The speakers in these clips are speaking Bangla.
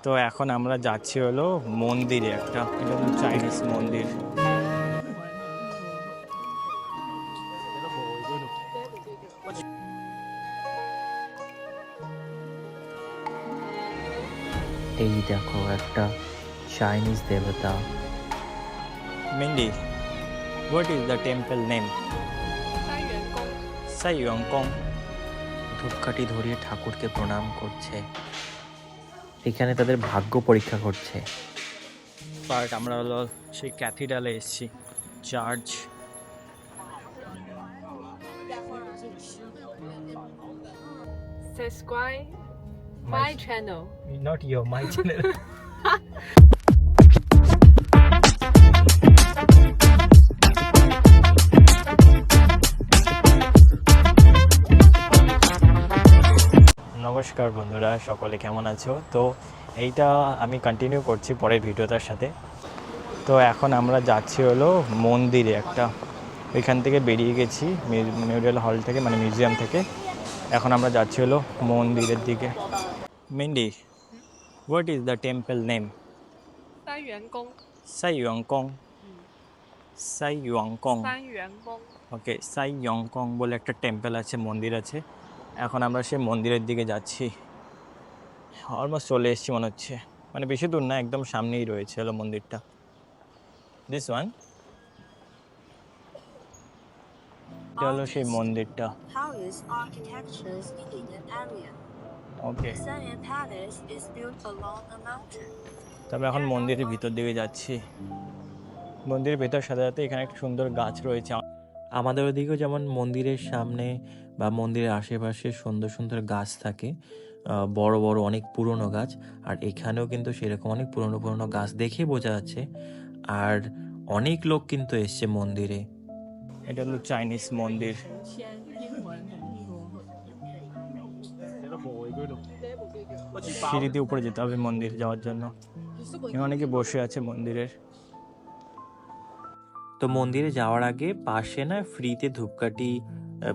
তো এখন আমরা যাচ্ছি হলো মন্দিরে, এটা হলো চাইনিজ মন্দির। এই দেখো একটা চাইনিজ দেবতা। Mindy, what is the temple name? 三元宫。 সাইয়ংকং। ধূপকাঠি ধরিয়ে ঠাকুরকে প্রণাম করছে। এখানে তাদের ভাগ্য পরীক্ষা করছে। বাট আমরা হলো সেই ক্যাথিড্রালে এসেছি, church. Subscribe my channel. Not your my channel. নমস্কার বন্ধুরা, সকলে কেমন আছো? তো এইটা আমি কন্টিনিউ করছি পরের ভিডিওটার সাথে। তো এখন আমরা যাচ্ছি হলো মন্দিরে, একটা ওইখান থেকে বেরিয়ে গেছি মেমোরিয়াল হল থেকে, মানে মিউজিয়াম থেকে। এখন আমরা যাচ্ছি হলো মন্দিরের দিকে। Mindy, what is the temple name? 三元宫。 সাইয়ংকং। সাইয়ংকং। 三元宫。 ওকে, সাইয়ংকং বলে একটা টেম্পল আছে, মন্দির আছে। এখন আমরা সেই মন্দিরের দিকে যাচ্ছি। অলমোস্ট চলে এসেছি মনে হচ্ছে, মানে বেশি দূর না, একদম সামনেই রয়েছে হলো মন্দিরটা। দিস ওয়ান, এটা হলো সেই মন্দিরটা। Taoist architectures in Indian area. Okay, The Sanyan Palace is built along a mountain. তো আমরা এখন মন্দিরের ভিতর দিকে যাচ্ছি। মন্দিরের ভেতর সাথে সাথে এখানে একটা সুন্দর গাছ রয়েছে। আমাদের ওদিকেও যেমন মন্দিরের সামনে বা মন্দিরের আশেপাশে সুন্দর সুন্দর গাছ থাকে, বড় বড় অনেক পুরনো গাছ। আর এখানেও কিন্তু সেরকম অনেক পুরনো পুরনো গাছ দেখে বোঝা যাচ্ছে। আর অনেক লোক কিন্তু এসছে মন্দিরে। এটা হলো চাইনিজ মন্দির। সিঁড়ি দিয়ে উপরে যেতে হবে মন্দির যাওয়ার জন্য। এখানে অনেকে বসে আছে মন্দিরের। তো মন্দিরে যাওয়ার আগে পাশে না ফ্রিতে ধূপকাঠি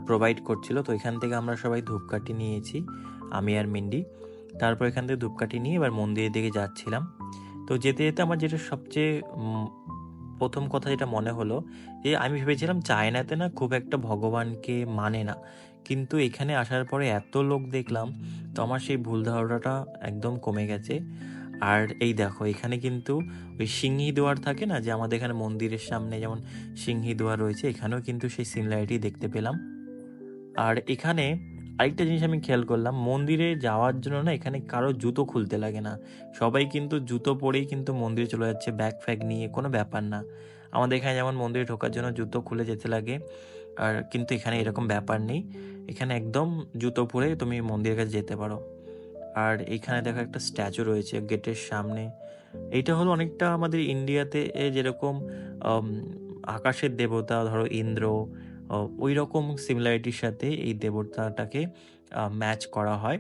প্রোভাইড করছিল, তো এখান থেকে আমরা সবাই ধূপকাঠি নিয়েছি, আমি আর মিন্ডি। তারপর এখান থেকে ধূপকাঠি নিয়ে এবার মন্দিরের দিকে যাচ্ছিলাম। তো যেতে যেতে আমার যেটা সবচেয়ে প্রথম কথা যেটা মনে হলো, যে আমি ভেবেছিলাম চায়নাতে না খুব একটা ভগবানকে মানে না, কিন্তু এখানে আসার পরে এত লোক দেখলাম, তো আমার সেই ভুল ধারণাটা একদম কমে গেছে। আর এই দেখো এখানে কিন্তু ওই সিংহী দুয়ার থাকে না, যে আমাদের এখানে মন্দিরের সামনে যেমন সিংহী দুয়ার রয়েছে, এখানেও কিন্তু সেই সিমিলারিটি দেখতে পেলাম। আর এখানে আরেকটা জিনিস আমি খেয়াল করলাম, মন্দিরে যাওয়ার জন্য না এখানে কারো জুতো খুলতে লাগে না, সবাই কিন্তু জুতো পরেই কিন্তু মন্দিরে চলে যাচ্ছে, ব্যাগ ফ্যাগ নিয়ে, কোনো ব্যাপার না। আমাদের এখানে যেমন মন্দিরে ঢোকার জন্য জুতো খুলে যেতে লাগে, আর কিন্তু এখানে এরকম ব্যাপার নেই, এখানে একদম জুতো পরে তুমি মন্দিরের কাছে যেতে পারো। আর এখানে দেখো একটা স্ট্যাচু রয়েছে গেটের সামনে। এইটা হলো অনেকটা আমাদের ইন্ডিয়াতে যেরকম আকাশের দেবতা, ধরো ইন্দ্র, ওই রকম সিমিলারিটির সাথে এই দেবতাটাকে ম্যাচ করা হয়,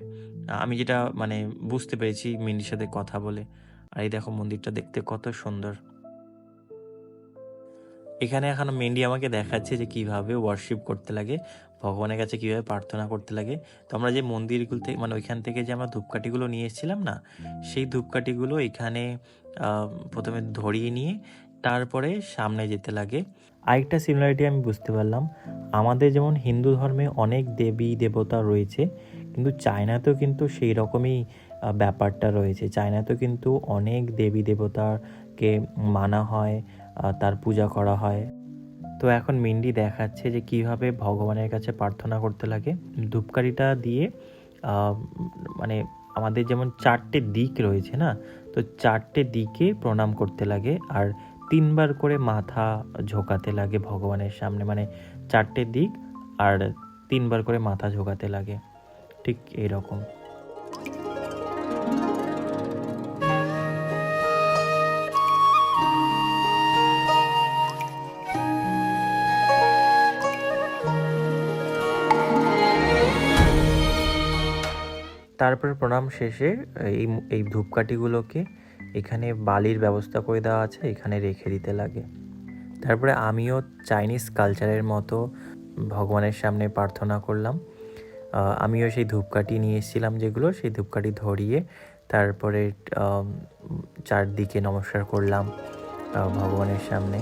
আমি যেটা মানে বুঝতে পেরেছি মিন্ডির সাথে কথা বলে। আর এই দেখো মন্দিরটা দেখতে কত সুন্দর। এখানে এখন মিন্ডি আমাকে দেখাচ্ছে যে কিভাবে ওয়ার্শিপ করতে লাগে, ভগবানের কাছে কিভাবে প্রার্থনা করতে লাগে। তো আমরা যে মন্দিরগুলো থেকে, মানে ওইখান থেকে যে আমরা ধূপকাঠিগুলো নিয়ে এসেছিলাম না, সেই ধূপকাঠিগুলো এখানে প্রথমে ধরিয়ে নিয়ে তারপরে সামনে যেতে লাগে। আরেকটা সিমিলারিটি আমি বুঝতে পারলাম, আমাদের যেমন হিন্দু ধর্মে অনেক দেবী দেবতা রয়েছে, কিন্তু চায়নাতেও কিন্তু সেই রকমই ব্যাপারটা রয়েছে। চায়নাতেও কিন্তু অনেক দেবী দেবতাকে মানা হয়, তার পূজা করা হয়। তো এখন মিন্ডি দেখাচ্ছে যে কিভাবে ভগবানের কাছে প্রার্থনা করতে লাগে। ধূপকাঠিটা দিয়ে মানে আমাদের যেমন 4টে দিক রয়েছে না, তো 4টে দিকে প্রণাম করতে লাগে, আর 3বার করে মাথা ঝোঁকাতে লাগে ভগবানের সামনে, মানে 4টে দিক আর 3বার করে মাথা ঝোঁকাতে লাগে, ঠিক এইরকম। তারপরে প্রণাম শেষে এই এই ধূপকাঠিগুলোকে এখানে বালির ব্যবস্থা করে দেওয়া আছে, এখানে রেখে দিতে লাগে। তারপরে আমিও চাইনিজ কালচারের মতো ভগবানের সামনে প্রার্থনা করলাম। আমিও সেই ধূপকাঠি নিয়ে এসেছিলাম যেগুলো, সেই ধূপকাঠি ধরিয়ে তারপরে চারদিকে নমস্কার করলাম ভগবানের সামনে।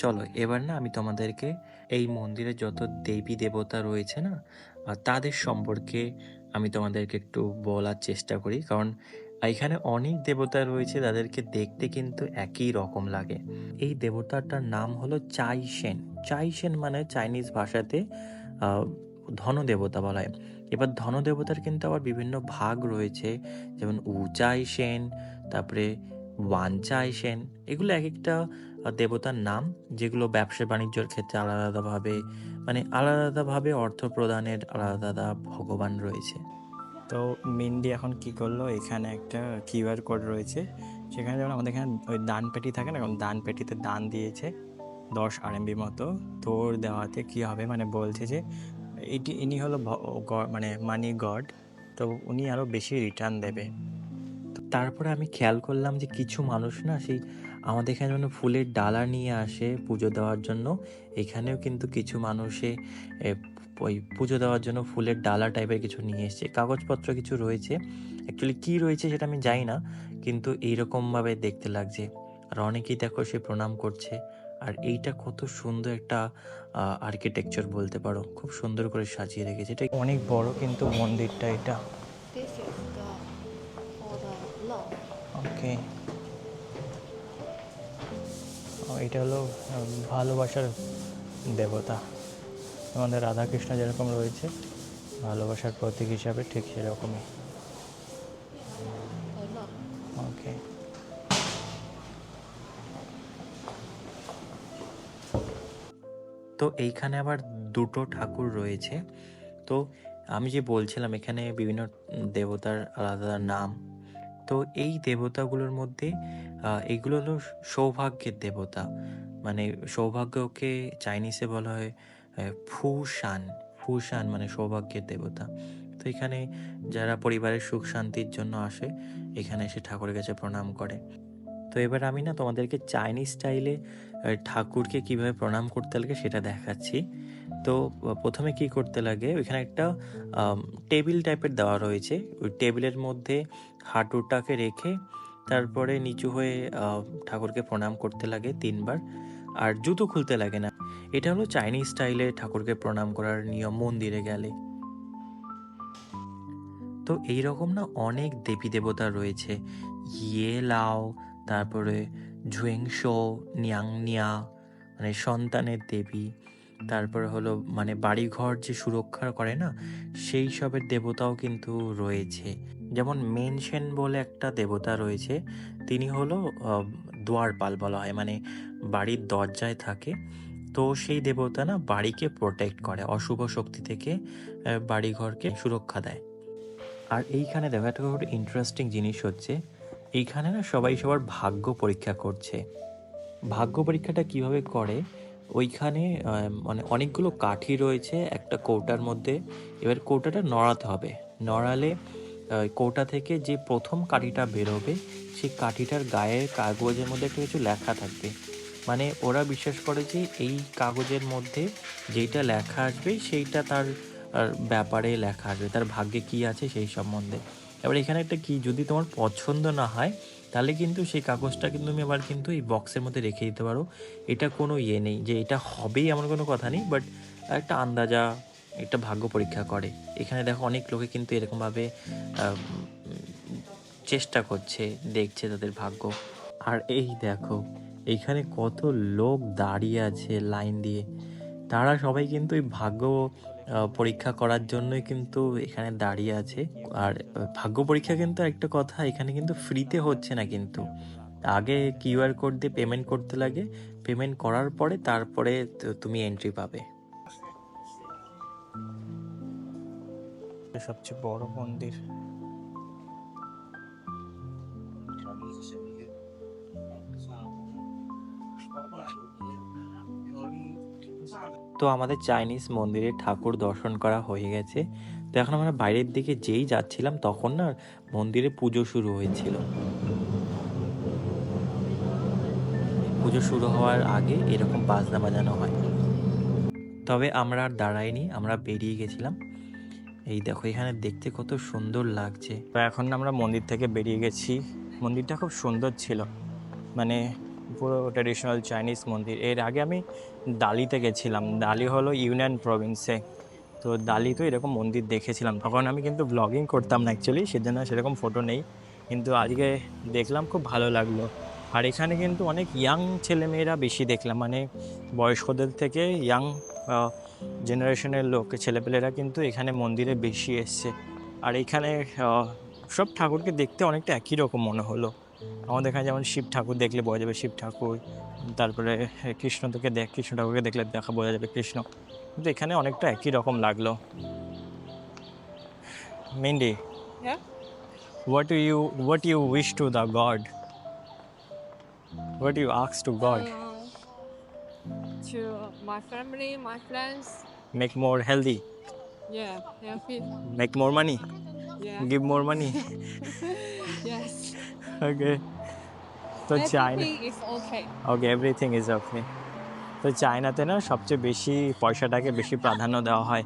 চলো এবার না আমি তোমাদেরকে এই মন্দিরে যত দেবী দেবতা রয়েছে না তাদের সম্পর্কে আমি তোমাদেরকে একটু বলার চেষ্টা করি, কারণ এখানে অনেক দেবতা রয়েছে তাদেরকে দেখতে কিন্তু একই রকম লাগে। এই দেবতাটার নাম হলো চাইশেন। চাইশেন মানে চাইনিজ ভাষাতে ধন দেবতা বলা হয়। এবার ধন দেবতার কিন্তু আবার বিভিন্ন ভাগ রয়েছে, যেমন উচাইশেন, তারপরে ওয়ানচাইশেন। এগুলো এক একটা দেবতার নাম, যেগুলো ব্যবসা বাণিজ্যর ক্ষেত্রে আলাদা আলাদাভাবে মানে আলাদা আলাদাভাবে অর্থ প্রদানের আলাদা আলাদা ভগবান রয়েছে। তো মিন্ডি এখন কি করলো, এখানে একটা কিউআর কোড রয়েছে, সেখানে যেমন আমাদের এখানে ওই দান পেটি থাকে না, এখন দান পেটিতে দান দিয়েছে 10 RMB মতো। তোর দেওয়াতে কি হবে, মানে বলছে যে ইনি হলো মানে মানি গড, তো উনি আরও বেশি রিটার্ন দেবে। তারপরে আমি খেয়াল করলাম যে কিছু মানুষ না সেই আমাদের এখানে যেমন ফুলের ডালা নিয়ে আসে পুজো দেওয়ার জন্য, এখানেও কিন্তু কিছু মানুষে ওই পুজো দেওয়ার জন্য ফুলের ডালা টাইপের কিছু নিয়ে এসছে। কাগজপত্র কিছু রয়েছে, অ্যাকচুয়ালি কী রয়েছে সেটা আমি জানি না, কিন্তু এইরকমভাবে দেখতে লাগছে। আর অনেকেই দেখো সে প্রণাম করছে। আর এইটা কত সুন্দর একটা আর্কিটেকচার বলতে পারো, খুব সুন্দর করে সাজিয়ে রেখেছে। এটা অনেক বড় কিন্তু মন্দিরটা এটা। This is the for the love. ওকে, এটা হলো ভালোবাসার দেবতা। আমাদের রাধাকৃষ্ণ যেরকম রয়েছে ভালোবাসার প্রতীক হিসাবে, ঠিক সেরকমই। The love. ওকে, তো এইখানে আবার দুটো ঠাকুর রয়েছে। তো আমি যে বলছিলাম এখানে বিভিন্ন দেবতার আলাদা নাম। তো এই দেবতাগুলোর মধ্যে এইগুলো হলো সৌভাগ্যের দেবতা, মানে সৌভাগ্যকে চাইনিজে বলা হয় ফুশান। ফুশান মানে সৌভাগ্যের দেবতা। তো এখানে যারা পরিবারের সুখ শান্তির জন্য আসে এখানে এসে ঠাকুরের কাছে প্রণাম করে। তো এবার আমি না তোমাদেরকে চাইনিজ স্টাইলে ঠাকুরকে কিভাবে প্রণাম করতে লাগে সেটা দেখাচ্ছি। তো প্রথমে কি করতে লাগে, ওইখানে একটা টেবিল টাইপের দেওয়া রয়েছে, ওই টেবিলের মধ্যে হাঁটুটাকে রেখে তারপরে নিচু হয়ে ঠাকুরকে প্রণাম করতে লাগে 3 বার, আর জুতো খুলতে লাগে না। এটা হলো চাইনিজ স্টাইলে ঠাকুরকে প্রণাম করার নিয়ম মন্দিরে গেলে। তো এইরকম না অনেক দেবী দেবতা রয়েছে, ইয়ে লাও, তারপরে ঝুয়েংশো, নিয়াংনিয়া মানে সন্তানের দেবী, তারপরে হলো মানে বাড়িঘর যে সুরক্ষা করে না সেই সবের দেবতাও কিন্তু রয়েছে। যেমন মেনশেন বলে একটা দেবতা রয়েছে, তিনি হলো দুয়ারপাল বলা হয়, মানে বাড়ির দরজায় থাকে। তো সেই দেবতা না বাড়িকে প্রোটেক্ট করে, অশুভ শক্তি থেকে বাড়িঘরকে সুরক্ষা দেয়। আর এইখানে দেখো একটা খুব ইন্টারেস্টিং জিনিস হচ্ছে, এইখানে না সবাই সবার ভাগ্য পরীক্ষা করছে। ভাগ্য পরীক্ষাটা কিভাবে করে, ওইখানে মানে অনেকগুলো কাঠি রয়েছে একটা কৌটার মধ্যে। এবার কৌটাটা নড়াতে হবে, নড়ালে কৌটা থেকে যে প্রথম কাঠিটা বেরোবে সেই কাঠিটার গায়ের কাগজের মধ্যে একটা কিছু লেখা থাকবে। মানে ওরা বিশ্বাস করে যে এই কাগজের মধ্যে যেইটা লেখা আসবে সেইটা তার ব্যাপারে লেখা আসবে, তার ভাগ্যে কী আছে সেই সম্বন্ধে। এবার এখানে একটা কি, যদি তোমার পছন্দ না হয় তাহলে কিন্তু সেই কাগজটা কিন্তু তুমি আবার কিন্তু এই বক্সের মধ্যে রেখে দিতে পারো। এটা কোনো ইয়ে নেই যে এটা হবেই এমন কোনো কথা নেই, বাট একটা আন্দাজা, একটা ভাগ্য পরীক্ষা করে। এখানে দেখো অনেক লোকে কিন্তু এরকমভাবে চেষ্টা করছে, দেখছে তাদের ভাগ্য। আর এই দেখো এইখানে কত লোক দাঁড়িয়ে আছে লাইন দিয়ে, তারা সবাই কিন্তু এই ভাগ্য পরীক্ষা করার জন্যই কিন্তু এখানে দাঁড়িয়ে আছে। আর ভাগ্য পরীক্ষা কিন্তু একটা কথা, এখানে কিন্তু ফ্রিতে হচ্ছে না, কিন্তু আগে কিউআর কোড দিয়ে পেমেন্ট করতে লাগে, পেমেন্ট করার পরে তারপরে তুমি এন্ট্রি পাবে। সবচেয়ে বড় মন্দির। তো আমাদের চাইনিজ মন্দিরে ঠাকুর দর্শন করা হয়ে গেছে। তো এখন আমরা বাইরের দিকে যেই যাচ্ছিলাম তখন না মন্দিরে পুজো শুরু হয়েছিল। পুজো শুরু হওয়ার আগে এরকম বাজনা বাজানো হয়। তবে আমরা আর দাঁড়াইনি, আমরা বেরিয়ে গেছিলাম। এই দেখো এখানে দেখতে কত সুন্দর লাগছে। তো এখন আমরা মন্দির থেকে বেরিয়ে গেছি। মন্দিরটা খুব সুন্দর ছিল, মানে পুরো ট্র্যাডিশনাল চাইনিজ মন্দির। এর আগে আমি দালিতে গেছিলাম। দালি হলো ইউনান প্রভিন্সে। তো দালিতেও এরকম মন্দির দেখেছিলাম, তখন আমি কিন্তু ব্লগিং করতাম না অ্যাকচুয়ালি, সেজন্য সেরকম ফটো নেই। কিন্তু আজকে দেখলাম, খুব ভালো লাগলো। আর এখানে কিন্তু অনেক ইয়াং ছেলেমেয়েরা বেশি দেখলাম, মানে বয়স্কদের থেকে ইয়াং জেনারেশনের লোক ছেলেপেলেরা কিন্তু এখানে মন্দিরে বেশি এসছে। আর এখানে সব ঠাকুরকে দেখতে অনেকটা একই রকম মনে হলো। আমাদের এখানে যেমন শিব ঠাকুর দেখলে বোঝা যাবে শিব ঠাকুর, তারপরে কৃষ্ণ ঠাকুরকে দেখলে বোঝা যাবে কৃষ্ণ, কিন্তু এখানে অনেকটা একই রকম লাগলো। Mindy, Yeah. what do you wish to the God? What do you ask to God? To my family, my friends. Make more healthy, Yeah, yeah, fit. make more money, Yeah. give more money. Yes. Okay. তো China, Everything is okay. Okay, everything is okay. তো চায়নাতে না সবচেয়ে বেশি পয়সাটাকে বেশি প্রাধান্য দেওয়া হয়।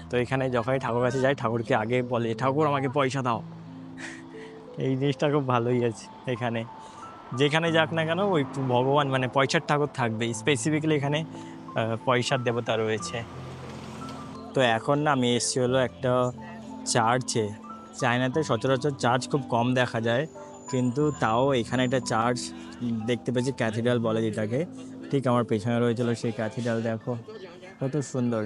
তো এখানে যখনই ঠাকুর কাছে যায়, ঠাকুরকে আগে বলে ঠাকুর আমাকে পয়সা দাও। এই জিনিসটা খুব ভালোই আছে এখানে। যেখানে যাক না কেন ওই ভগবান মানে পয়সার ঠাকুর থাকবে, স্পেসিফিক্যালি এখানে পয়সার দেবতা রয়েছে। তো এখন না আমি এসেছি হলো একটা চার্চে। চায়নাতে সচরাচর চার্চ খুব কম দেখা যায়, কিন্তু তাও এখানে একটা চার্চ দেখতে পেয়েছি, ক্যাথিড্রাল বলে যেটাকে। ঠিক আমার পেছনে রয়েছিল সেই ক্যাথিড্রাল, দেখো কত সুন্দর।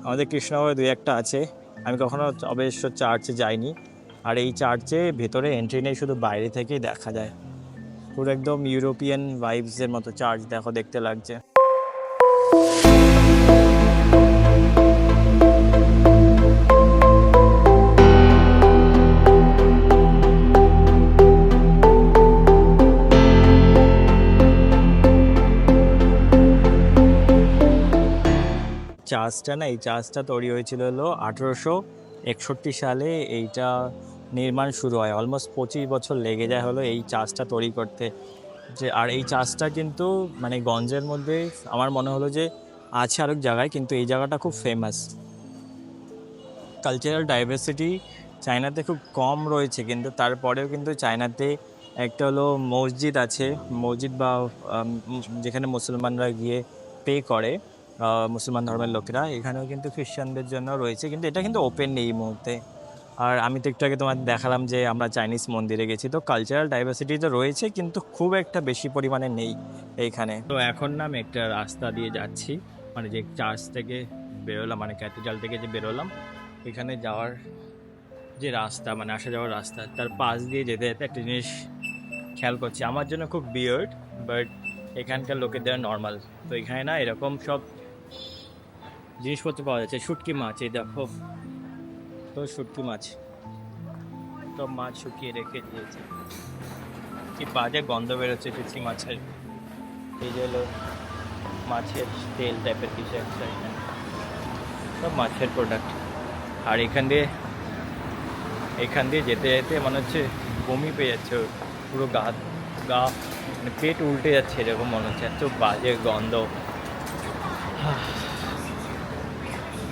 আমাদের কৃষ্ণনগরে দুই একটা আছে, আমি কখনো অবশ্য চার্চে যাইনি। আর এই চার্চে ভেতরে এন্ট্রি নেই, শুধু বাইরে থেকেই দেখা যায়। পুরো একদম ইউরোপিয়ান ভাইবসের মতো চার্চ দেখো দেখতে লাগছে। চার্চটা না, এই চার্চটা তৈরি হয়েছিল হলো 1861 সালে। এইটা নির্মাণ শুরু হয়, অলমোস্ট 25 বছর লেগে যায় হলো এই চার্চটা তৈরি করতে। আর এই চার্চটা কিন্তু মানে গঞ্জের মধ্যে আমার মনে হলো যে আছে আরেক জায়গায়, কিন্তু এই জায়গাটা খুব ফেমাস। কালচারাল ডাইভার্সিটি চায়নাতে খুব কম রয়েছে, কিন্তু তারপরেও কিন্তু চায়নাতে একটা হলো মসজিদ আছে, মসজিদ বা যেখানে মুসলমানরা গিয়ে পে করে, মুসলমান ধর্মের লোকেরা। এখানেও কিন্তু খ্রিস্টানদের জন্য রয়েছে, কিন্তু এটা কিন্তু ওপেন নেই এই মুহূর্তে। আর আমি তো একটু আগে তোমাদের দেখালাম যে আমরা চাইনিজ মন্দিরে গেছি। তো কালচারাল ডাইভার্সিটি তো রয়েছে, কিন্তু খুব একটা বেশি পরিমাণে নেই এইখানে। তো এখন না আমি একটা রাস্তা দিয়ে যাচ্ছি, মানে যে চার্চ থেকে বেরোলাম, মানে ক্যাথিড্রাল থেকে যে বেরোলাম, এখানে যাওয়ার যে রাস্তা, মানে আসা যাওয়ার রাস্তা, তার পাশ দিয়ে যেতে যেতে একটা জিনিস খেয়াল করছি, আমার জন্য খুব বিয়ার্ড, বাট এখানকার লোকেদের নর্মাল। তো এখানে না এরকম সব জিনিসপত্র পাওয়া যাচ্ছে। শুটকি মাছ, এই দেখো, তো শুটকি মাছ, তো মাছ শুকিয়ে রেখে দিয়েছে, কি বাজে গন্ধ বেরোচ্ছে শুটকি মাছের। এই যে হলো মাছের তেল টাইপের কিছু একটা, এখানে সব মাছের প্রোডাক্ট। আর এখান দিয়ে যেতে যেতে মনে হচ্ছে বমি পেয়ে যাচ্ছে, পুরো গা মানে পেট উল্টে যাচ্ছে এরকম মনে হচ্ছে, এত বাজে গন্ধ।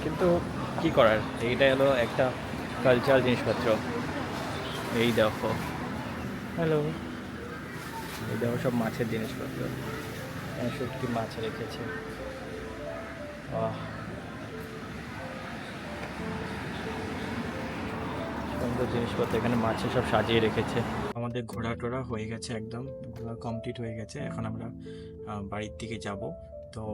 কিন্তু কি করার, এইটাই হলো একটা কালচারাল জিনিসপত্র। এই দেখো, হ্যালো, এই দেখো সব মাছের জিনিসপত্র, শুটকি মাছ রেখেছে। সুন্দর জিনিসপত্র, এখানে মাছের সব সাজিয়ে রেখেছে। আমাদের ঘোরা টোরা হয়ে গেছে, একদম ঘোরা কমপ্লিট হয়ে গেছে। এখন আমরা বাড়ির দিকে যাব। তো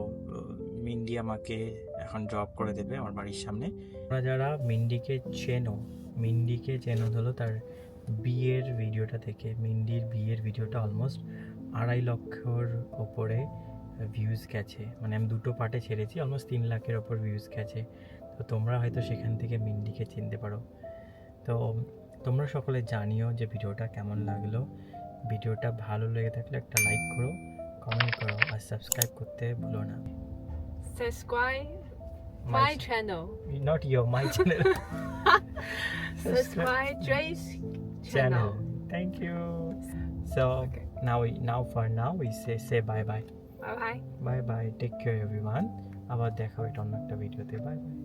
মিন্ডি আমাকে এখন ড্রপ করে দেবে আমার বাড়ির সামনে। তোমরা যারা মিন্ডিকে চেনো হলো তার বিয়ের ভিডিওটা থেকে। মিন্ডির বিয়ের ভিডিওটা অলমোস্ট 2.5 লক্ষর ওপরে ভিউজ গেছে, মানে আমি 2টো পার্টে ছেড়েছি, অলমোস্ট 3 লাখের ওপর ভিউজ গেছে। তো তোমরা হয়তো সেখান থেকে মিন্ডিকে চিনতে পারো। তো তোমরা সকলে জানিও যে ভিডিওটা কেমন লাগলো। ভিডিওটা ভালো লেগে থাকলে একটা লাইক করো, কমেন্ট করো আর সাবস্ক্রাইব করতে ভুলো না। Subscribe My my channel. Not your, my channel. Subscribe Dre's channel. channel. Thank you. So now we say bye bye. Bye bye. Bye bye. Take care everyone. আবার দেখা হবে অন্য একটা ভিডিওতে। Bye bye.